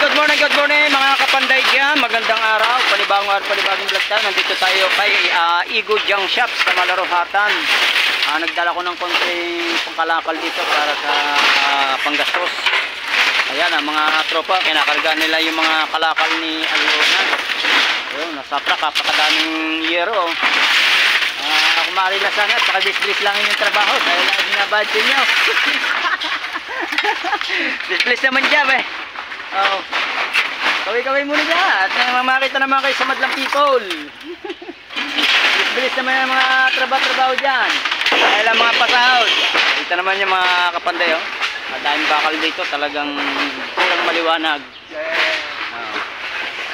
good morning mga kapanday dyan. Magandang araw, panibagong vlog tayo. Nandito tayo kay Igo Junk Shop sa Malaruhatan. Nagdala ko ng konting pangkalakal dito para sa panggastos. Ayan, ang mga tropa, kinakarga nila yung mga kalakal ni Alona. Ayun, nasa truck, kapakadaming yero. Kumari na sana at pakabis-bis lang yung trabaho dahil binabadyo nyo. Bis-bis naman dyan eh. Oh. Kaway-kaway muna dyan at makita naman kayo sa madlang people. Bis-bis naman yung mga trabaho dyan dahil ang mga pasahod. Kita naman yung mga kapanday oh. At dahil bakal dito talagang kurang maliwanag.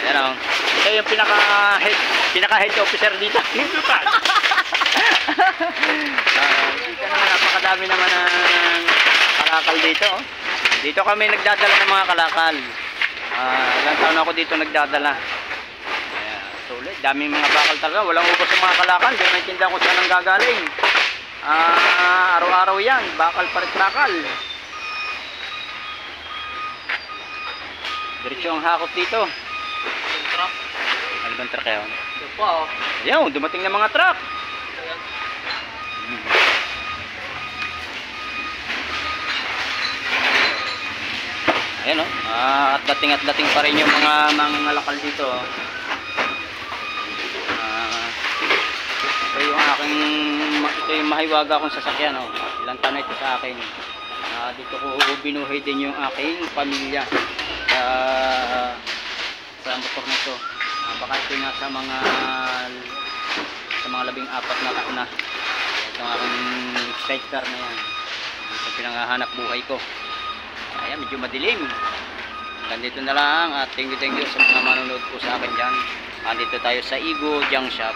Ayan o. Ito yung pinaka-head officer dito. Dito naman, napakadami naman ng kalakal dito. Dito kami nagdadala ng mga kalakal. Ilang taon ako dito nagdadala. Sulit, daming mga bakal talaga. Walang ubos sa mga kalakal. Hindi maintindihan ko saan ang gagaling. Araw-araw yan. Bakal parit bakal. Diretso ang hakot dito. Truck. Ano truck yun? Ito pa oh. Ayaw, dumating na mga truck. Ayan o. At dating pa rin yung mga lakal dito. Ito yung mahiwaga akong sasakyan o. Ilang taon na ito sa akin. Dito ko binuhay din yung aking pamilya. Sa motor na ito. Baka ito nasa mga 14 na taon na. Ito ang aking sidecar na yan. Ito pinangahanap buhay ko. Ayan, medyo madilim. Ganito na lang at thank you sa mga manonood po sa akin dyan. Dito tayo sa Igo Junk Shop.